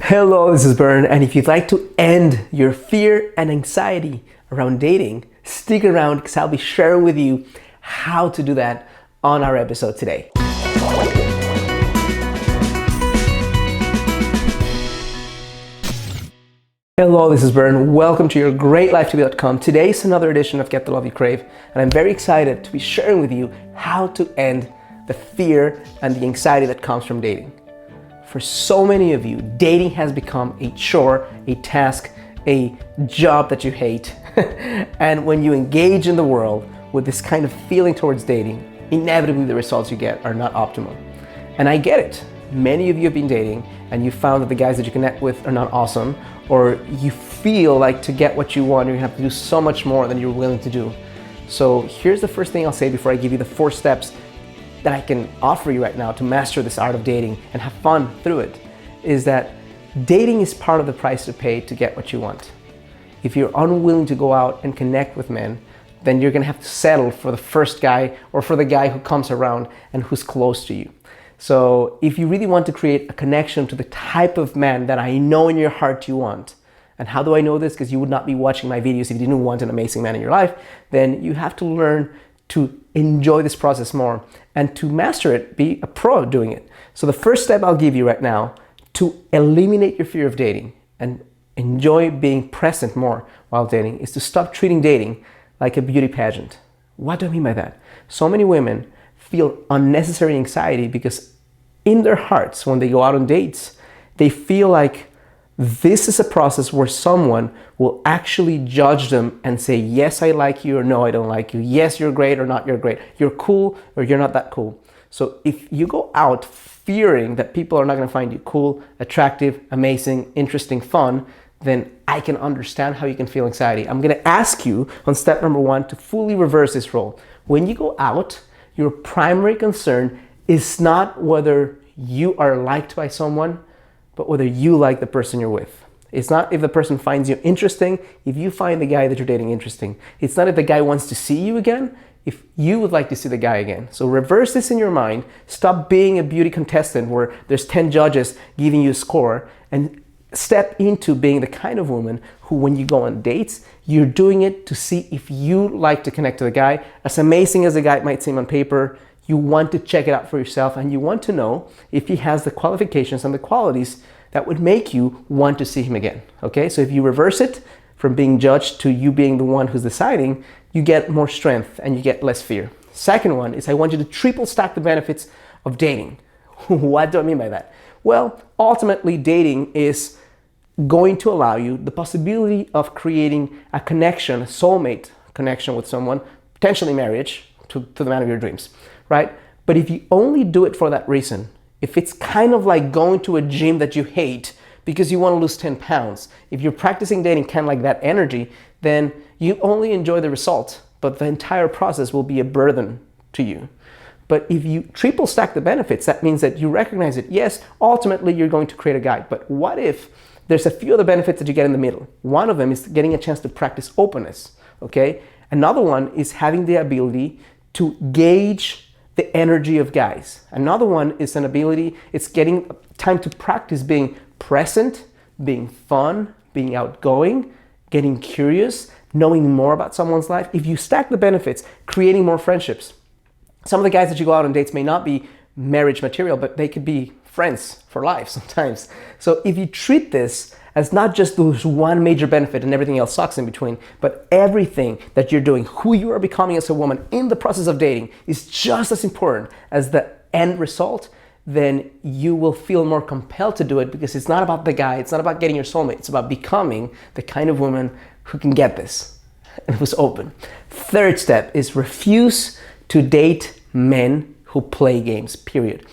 Hello, this is Bern, and if you'd like to end your fear and anxiety around dating, stick around because I'll be sharing with you how to do that on our episode today. Hello, this is Bern. Welcome to your greatlifetv.com. Today's another edition of Get the Love You Crave, and I'm very excited to be sharing with you how to end the fear and the anxiety that comes from dating. For so many of you, dating has become a chore, a task, a job that you hate. And when you engage in the world with this kind of feeling towards dating, inevitably the results you get are not optimal. And I get it. Many of you have been dating and you found that the guys that you connect with are not awesome, or you feel like to get what you want, you're gonna have to do so much more than you're willing to do. So here's the first thing I'll say before I give you the 4 steps that I can offer you right now to master this art of dating and have fun through it, is that dating is part of the price to pay to get what you want. If you're unwilling to go out and connect with men, then you're gonna have to settle for the first guy or for the guy who comes around and who's close to you. So if you really want to create a connection to the type of man that I know in your heart you want, and how do I know this? Because you would not be watching my videos if you didn't want an amazing man in your life, then you have to learn to enjoy this process more and to master it, be a pro at doing it. So the first step I'll give you right now to eliminate your fear of dating and enjoy being present more while dating is to stop treating dating like a beauty pageant. What do I mean by that? So many women feel unnecessary anxiety because in their hearts, when they go out on dates, they feel like this is a process where someone will actually judge them and say, yes, I like you, or no, I don't like you. Yes, you're great, or not, you're great. You're cool, or you're not that cool. So if you go out fearing that people are not gonna find you cool, attractive, amazing, interesting, fun, then I can understand how you can feel anxiety. I'm gonna ask you on step number 1 to fully reverse this role. When you go out, your primary concern is not whether you are liked by someone, but whether you like the person you're with. It's not if the person finds you interesting, if you find the guy that you're dating interesting. It's not if the guy wants to see you again, if you would like to see the guy again. So reverse this in your mind. Stop being a beauty contestant where there's 10 judges giving you a score, and step into being the kind of woman who, when you go on dates, you're doing it to see if you like to connect to the guy. As amazing as the guy might seem on paper, you want to check it out for yourself, and you want to know if he has the qualifications and the qualities that would make you want to see him again. Okay, so if you reverse it from being judged to you being the one who's deciding, you get more strength and you get less fear. Second one is I want you to triple stack the benefits of dating. What do I mean by that? Well, ultimately dating is going to allow you the possibility of creating a connection, a soulmate connection with someone, potentially marriage to the man of your dreams, right? But if you only do it for that reason, if it's kind of like going to a gym that you hate because you want to lose 10 pounds, if you're practicing dating kind of like that energy, then you only enjoy the result, but the entire process will be a burden to you. But if you triple stack the benefits, that means that you recognize it. Yes, ultimately you're going to create a guide, but what if there's a few other benefits that you get in the middle? One of them is getting a chance to practice openness, okay? Another one is having the ability to gauge the energy of guys. Another one is an ability, it's getting time to practice being present, being fun, being outgoing, getting curious, knowing more about someone's life. If you stack the benefits, creating more friendships. Some of the guys that you go out on dates may not be marriage material, but they could be friends for life sometimes. So if you treat this as not just those one major benefit and everything else sucks in between, but everything that you're doing, who you are becoming as a woman in the process of dating is just as important as the end result, then you will feel more compelled to do it because it's not about the guy, it's not about getting your soulmate, it's about becoming the kind of woman who can get this and who's open. Third step is refuse to date men who play games, period.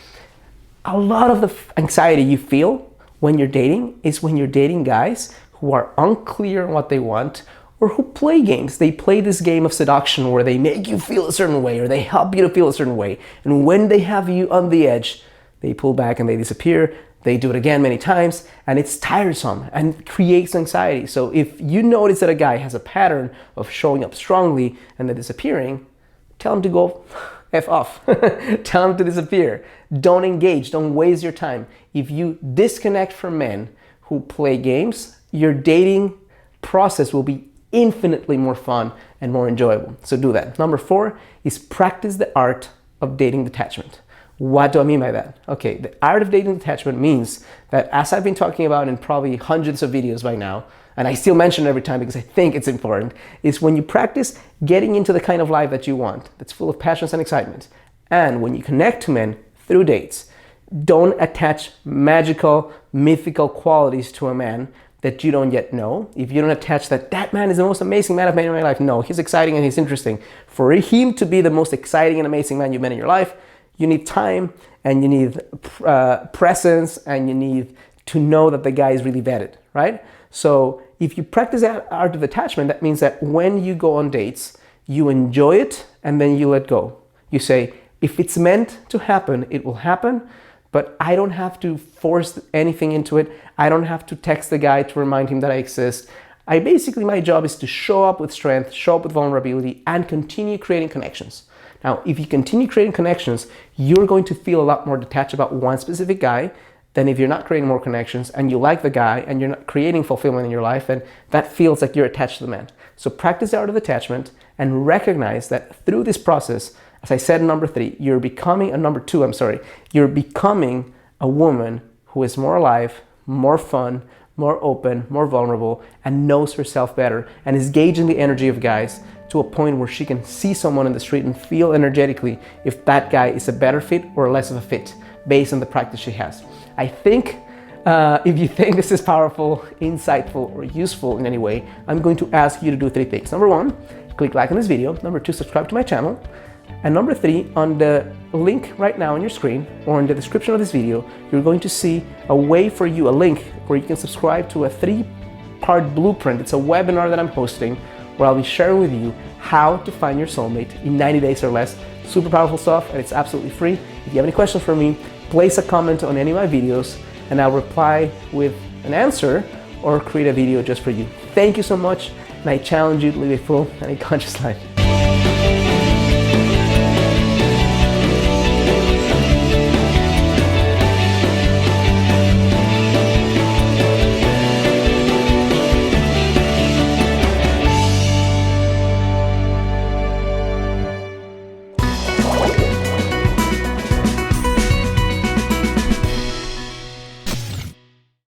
A lot of the anxiety you feel when you're dating is when you're dating guys who are unclear on what they want or who play games. They play this game of seduction where they make you feel a certain way or they help you to feel a certain way. And when they have you on the edge, they pull back and they disappear. They do it again many times and it's tiresome and creates anxiety. So if you notice that a guy has a pattern of showing up strongly and then disappearing, tell him to go F off. Tell them to disappear. Don't engage. Don't waste your time. If you disconnect from men who play games, your dating process will be infinitely more fun and more enjoyable. So do that. Number 4 is practice the art of dating detachment. What do I mean by that? Okay, the art of dating detachment means that, as I've been talking about in probably hundreds of videos by now, and I still mention it every time because I think it's important, is when you practice getting into the kind of life that you want, that's full of passions and excitement, and when you connect to men through dates, don't attach magical, mythical qualities to a man that you don't yet know. If you don't attach that man is the most amazing man I've met in my life, no, he's exciting and he's interesting. For him to be the most exciting and amazing man you've met in your life, you need time and you need presence and you need to know that the guy is really vetted, right? So if you practice that art of attachment, that means that when you go on dates, you enjoy it and then you let go. You say, if it's meant to happen, it will happen, but I don't have to force anything into it. I don't have to text the guy to remind him that I exist. My job is to show up with strength, show up with vulnerability, and continue creating connections. Now, if you continue creating connections, you're going to feel a lot more detached about one specific guy than if you're not creating more connections and you like the guy and you're not creating fulfillment in your life, and that feels like you're attached to the man. So practice the art of attachment and recognize that through this process, as I said in number 2, you're becoming a woman who is more alive, more fun, more open, more vulnerable, and knows herself better, and is gauging the energy of guys to a point where she can see someone in the street and feel energetically if that guy is a better fit or less of a fit based on the practice she has. I think if you think this is powerful, insightful, or useful in any way, I'm going to ask you to do 3 things. Number 1, click like on this video. Number 2, subscribe to my channel. And number 3, on the link right now on your screen or in the description of this video, you're going to see a link where you can subscribe to a 3-part blueprint. It's a webinar that I'm hosting where I'll be sharing with you how to find your soulmate in 90 days or less. Super powerful stuff, and it's absolutely free. If you have any questions for me, place a comment on any of my videos and I'll reply with an answer or create a video just for you. Thank you so much, and I challenge you to live a full and a conscious life.